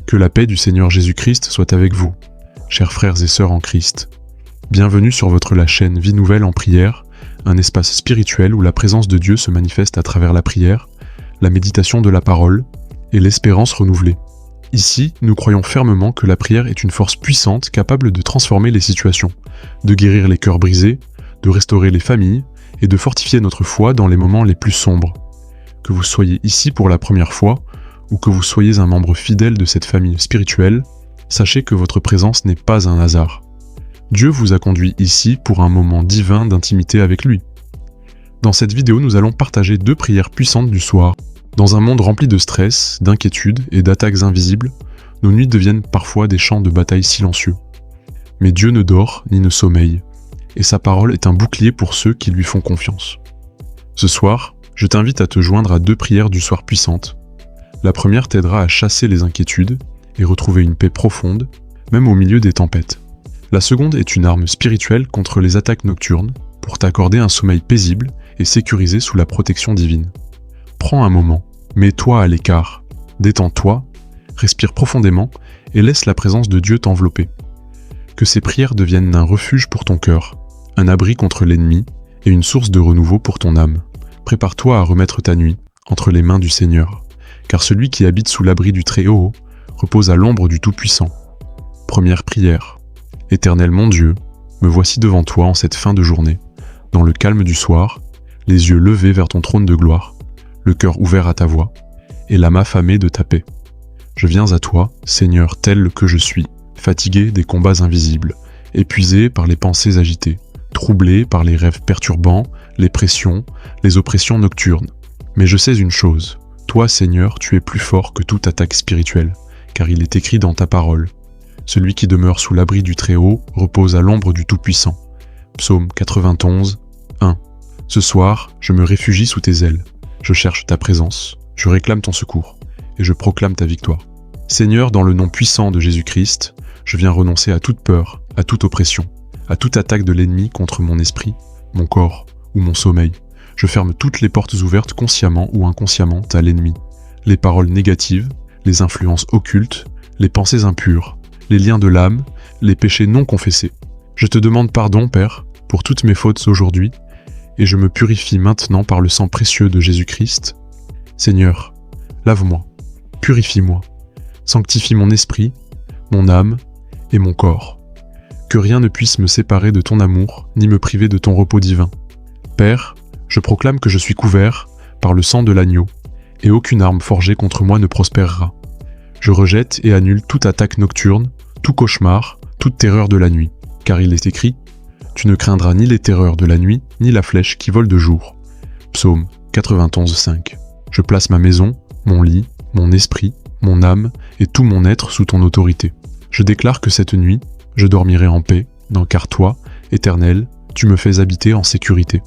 Que la paix du Seigneur Jésus-Christ soit avec vous, chers frères et sœurs en Christ. Bienvenue sur la chaîne Vie Nouvelle en prière, un espace spirituel où la présence de Dieu se manifeste à travers la prière, la méditation de la parole et l'espérance renouvelée. Ici, nous croyons fermement que la prière est une force puissante capable de transformer les situations, de guérir les cœurs brisés, de restaurer les familles et de fortifier notre foi dans les moments les plus sombres. Que vous soyez ici pour la première fois, ou que vous soyez un membre fidèle de cette famille spirituelle, sachez que votre présence n'est pas un hasard. Dieu vous a conduit ici pour un moment divin d'intimité avec lui. Dans cette vidéo, nous allons partager 2 prières puissantes du soir. Dans un monde rempli de stress, d'inquiétudes et d'attaques invisibles, nos nuits deviennent parfois des champs de bataille silencieux. Mais Dieu ne dort ni ne sommeille, et sa parole est un bouclier pour ceux qui lui font confiance. Ce soir, je t'invite à te joindre à 2 prières du soir puissantes. La première t'aidera à chasser les inquiétudes et retrouver une paix profonde, même au milieu des tempêtes. La seconde est une arme spirituelle contre les attaques nocturnes, pour t'accorder un sommeil paisible et sécurisé sous la protection divine. Prends un moment, mets-toi à l'écart, détends-toi, respire profondément et laisse la présence de Dieu t'envelopper. Que ces prières deviennent un refuge pour ton cœur, un abri contre l'ennemi et une source de renouveau pour ton âme. Prépare-toi à remettre ta nuit entre les mains du Seigneur. Car celui qui habite sous l'abri du Très-Haut repose à l'ombre du Tout-Puissant. Première prière. Éternel mon Dieu, me voici devant toi en cette fin de journée, dans le calme du soir, les yeux levés vers ton trône de gloire, le cœur ouvert à ta voix, et l'âme affamée de ta paix. Je viens à toi, Seigneur tel que je suis, fatigué des combats invisibles, épuisé par les pensées agitées, troublé par les rêves perturbants, les pressions, les oppressions nocturnes. Mais je sais une chose. Toi, Seigneur, tu es plus fort que toute attaque spirituelle, car il est écrit dans ta parole. Celui qui demeure sous l'abri du Très-Haut repose à l'ombre du Tout-Puissant. Psaume 91, 1. Ce soir, je me réfugie sous tes ailes. Je cherche ta présence, je réclame ton secours, et je proclame ta victoire. Seigneur, dans le nom puissant de Jésus-Christ, je viens renoncer à toute peur, à toute oppression, à toute attaque de l'ennemi contre mon esprit, mon corps ou mon sommeil. Je ferme toutes les portes ouvertes consciemment ou inconsciemment à l'ennemi. Les paroles négatives, les influences occultes, les pensées impures, les liens de l'âme, les péchés non confessés. Je te demande pardon, Père, pour toutes mes fautes aujourd'hui, et je me purifie maintenant par le sang précieux de Jésus-Christ. Seigneur, lave-moi, purifie-moi, sanctifie mon esprit, mon âme et mon corps. Que rien ne puisse me séparer de ton amour, ni me priver de ton repos divin. Père, je proclame que je suis couvert par le sang de l'agneau, et aucune arme forgée contre moi ne prospérera. Je rejette et annule toute attaque nocturne, tout cauchemar, toute terreur de la nuit, car il est écrit « Tu ne craindras ni les terreurs de la nuit, ni la flèche qui vole de jour ». Psaume 91, 5. Je place ma maison, mon lit, mon esprit, mon âme et tout mon être sous ton autorité. Je déclare que cette nuit, je dormirai en paix, car toi, Éternel, tu me fais habiter en sécurité.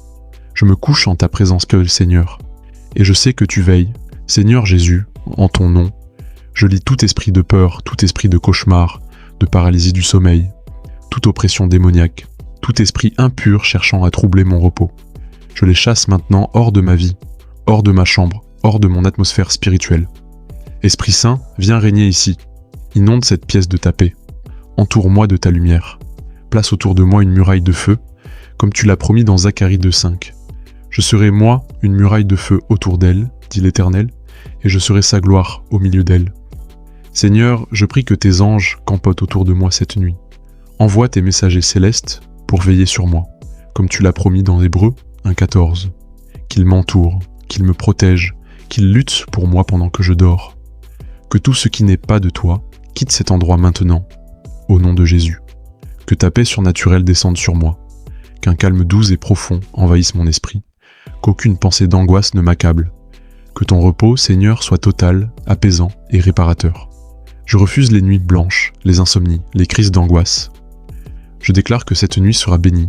Je me couche en ta présence, Seigneur, et je sais que tu veilles, Seigneur Jésus, en ton nom. Je lis tout esprit de peur, tout esprit de cauchemar, de paralysie du sommeil, toute oppression démoniaque, tout esprit impur cherchant à troubler mon repos. Je les chasse maintenant hors de ma vie, hors de ma chambre, hors de mon atmosphère spirituelle. Esprit Saint, viens régner ici. Inonde cette pièce de ta paix. Entoure-moi de ta lumière. Place autour de moi une muraille de feu, comme tu l'as promis dans Zacharie 2,5. Je serai, moi, une muraille de feu autour d'elle, dit l'Éternel, et je serai sa gloire au milieu d'elle. Seigneur, je prie que tes anges campotent autour de moi cette nuit. Envoie tes messagers célestes pour veiller sur moi, comme tu l'as promis dans Hébreux 1,14. Qu'ils m'entourent, qu'ils me protègent, qu'ils luttent pour moi pendant que je dors. Que tout ce qui n'est pas de toi quitte cet endroit maintenant, au nom de Jésus. Que ta paix surnaturelle descende sur moi, qu'un calme doux et profond envahisse mon esprit, qu'aucune pensée d'angoisse ne m'accable. Que ton repos, Seigneur, soit total, apaisant et réparateur. Je refuse les nuits blanches, les insomnies, les crises d'angoisse. Je déclare que cette nuit sera bénie,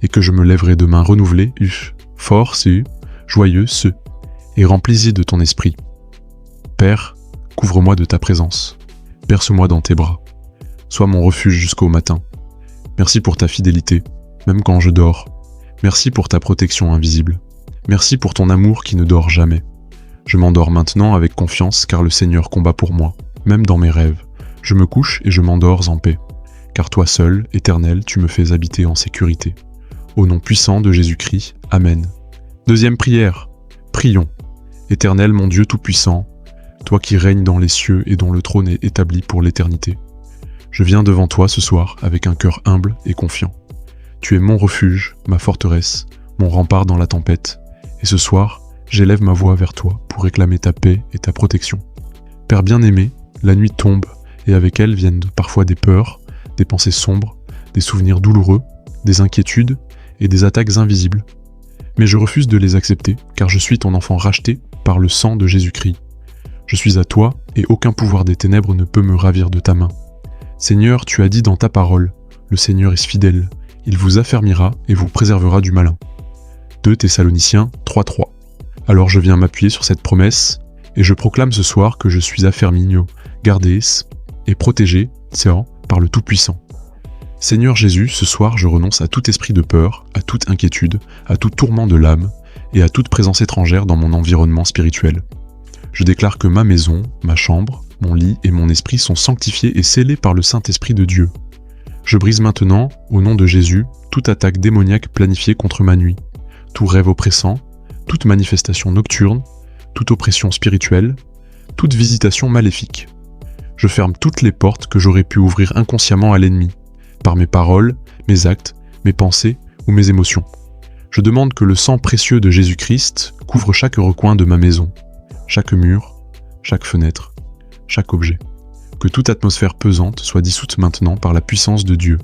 et que je me lèverai demain renouvelé, fort, joyeux, et remplis-y de ton esprit. Père, couvre-moi de ta présence, berce-moi dans tes bras, sois mon refuge jusqu'au matin. Merci pour ta fidélité, même quand je dors. Merci pour ta protection invisible. Merci pour ton amour qui ne dort jamais. Je m'endors maintenant avec confiance car le Seigneur combat pour moi. même dans mes rêves. Je me couche et je m'endors en paix. Car toi seul, Éternel, tu me fais habiter en sécurité. Au nom puissant de Jésus-Christ, Amen. Deuxième prière. Prions. Éternel mon Dieu Tout-Puissant, toi qui règnes dans les cieux et dont le trône est établi pour l'éternité. Je viens devant toi ce soir avec un cœur humble et confiant. Tu es mon refuge, ma forteresse, mon rempart dans la tempête. Et ce soir, j'élève ma voix vers toi pour réclamer ta paix et ta protection. Père bien-aimé, la nuit tombe et avec elle viennent parfois des peurs, des pensées sombres, des souvenirs douloureux, des inquiétudes et des attaques invisibles. Mais je refuse de les accepter car je suis ton enfant racheté par le sang de Jésus-Christ. Je suis à toi et aucun pouvoir des ténèbres ne peut me ravir de ta main. Seigneur, tu as dit dans ta parole, le Seigneur est fidèle, il vous affermira et vous préservera du malin. 2 Thessaloniciens 3:3. Alors je viens m'appuyer sur cette promesse et je proclame ce soir que je suis affermi, gardé et protégé, par le Tout-Puissant. Seigneur Jésus, ce soir je renonce à tout esprit de peur, à toute inquiétude, à tout tourment de l'âme et à toute présence étrangère dans mon environnement spirituel. Je déclare que ma maison, ma chambre, mon lit et mon esprit sont sanctifiés et scellés par le Saint-Esprit de Dieu. Je brise maintenant, au nom de Jésus, toute attaque démoniaque planifiée contre ma nuit, tout rêve oppressant, toute manifestation nocturne, toute oppression spirituelle, toute visitation maléfique. Je ferme toutes les portes que j'aurais pu ouvrir inconsciemment à l'ennemi, par mes paroles, mes actes, mes pensées ou mes émotions. Je demande que le sang précieux de Jésus-Christ couvre chaque recoin de ma maison, chaque mur, chaque fenêtre, chaque objet. Que toute atmosphère pesante soit dissoute maintenant par la puissance de Dieu.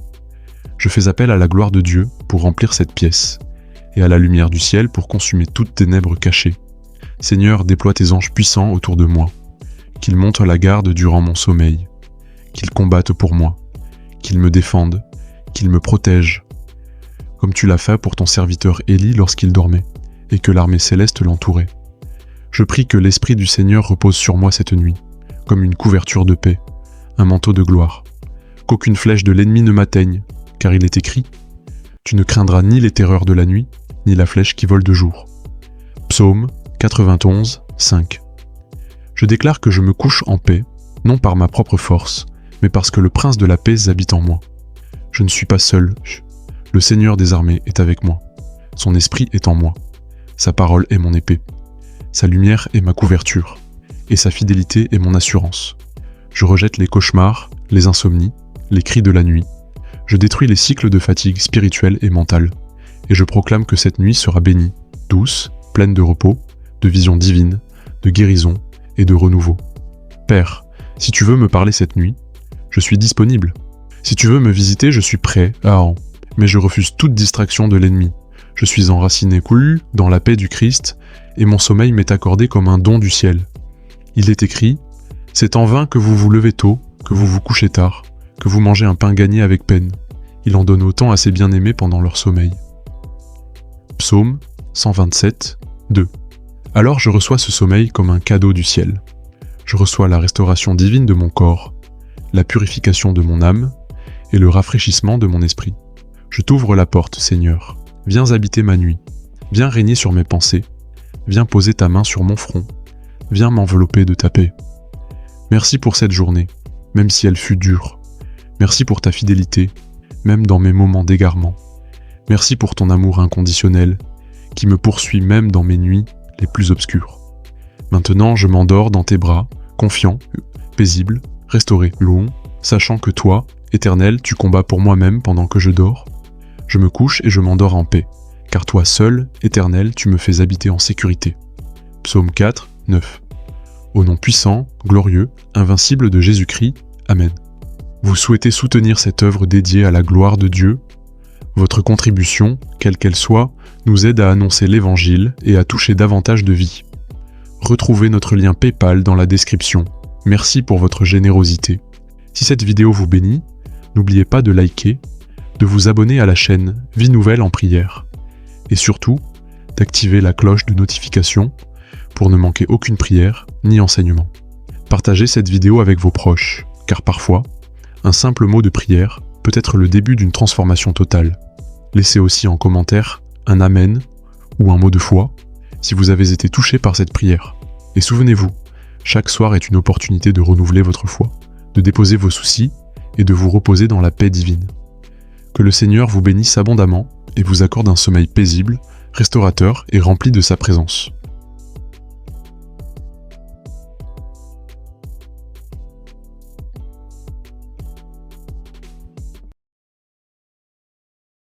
Je fais appel à la gloire de Dieu pour remplir cette pièce, et à la lumière du ciel pour consumer toutes ténèbres cachées. Seigneur, déploie tes anges puissants autour de moi, qu'ils montent à la garde durant mon sommeil, qu'ils combattent pour moi, qu'ils me défendent, qu'ils me protègent, comme tu l'as fait pour ton serviteur Élie lorsqu'il dormait, et que l'armée céleste l'entourait. Je prie que l'Esprit du Seigneur repose sur moi cette nuit, comme une couverture de paix, un manteau de gloire, qu'aucune flèche de l'ennemi ne m'atteigne, car il est écrit « Tu ne craindras ni les terreurs de la nuit, ni la flèche qui vole de jour. » Psaume 91, 5. Je déclare que je me couche en paix, non par ma propre force, mais parce que le prince de la paix habite en moi. Je ne suis pas seul, le Seigneur des armées est avec moi. Son esprit est en moi. Sa parole est mon épée. Sa lumière est ma couverture. Et sa fidélité est mon assurance. Je rejette les cauchemars, les insomnies, les cris de la nuit. Je détruis les cycles de fatigue spirituelle et mentale. Et je proclame que cette nuit sera bénie, douce, pleine de repos, de visions divines, de guérison et de renouveau. Père, si tu veux me parler cette nuit, je suis disponible. Si tu veux me visiter, je suis prêt, mais je refuse toute distraction de l'ennemi. Je suis enraciné dans la paix du Christ, et mon sommeil m'est accordé comme un don du ciel. Il est écrit, « C'est en vain que vous vous levez tôt, que vous vous couchez tard, que vous mangez un pain gagné avec peine. Il en donne autant à ses bien-aimés pendant leur sommeil. » Psaume 127, 2. Alors je reçois ce sommeil comme un cadeau du ciel. Je reçois la restauration divine de mon corps, la purification de mon âme et le rafraîchissement de mon esprit. Je t'ouvre la porte, Seigneur. Viens habiter ma nuit. Viens régner sur mes pensées. Viens poser ta main sur mon front. Viens m'envelopper de ta paix. Merci pour cette journée, même si elle fut dure. Merci pour ta fidélité, même dans mes moments d'égarement. Merci pour ton amour inconditionnel, qui me poursuit même dans mes nuits les plus obscures. Maintenant, je m'endors dans tes bras, confiant, paisible, restauré, sachant que toi, Éternel, tu combats pour moi-même pendant que je dors. Je me couche et je m'endors en paix, car toi seul, Éternel, tu me fais habiter en sécurité. Psaume 4, 9. Au nom puissant, glorieux, invincible de Jésus-Christ, Amen. Vous souhaitez soutenir cette œuvre dédiée à la gloire de Dieu? Votre contribution, quelle qu'elle soit, nous aide à annoncer l'Évangile et à toucher davantage de vies. Retrouvez notre lien PayPal dans la description. Merci pour votre générosité. Si cette vidéo vous bénit, n'oubliez pas de liker, de vous abonner à la chaîne Vie Nouvelle en prière, et surtout, d'activer la cloche de notification pour ne manquer aucune prière ni enseignement. Partagez cette vidéo avec vos proches, car parfois, un simple mot de prière peut être le début d'une transformation totale. Laissez aussi en commentaire un Amen ou un mot de foi si vous avez été touché par cette prière. Et souvenez-vous, Chaque soir est une opportunité de renouveler votre foi, de déposer vos soucis et de vous reposer dans la paix divine. Que le Seigneur vous bénisse abondamment et vous accorde un sommeil paisible, restaurateur et rempli de sa présence.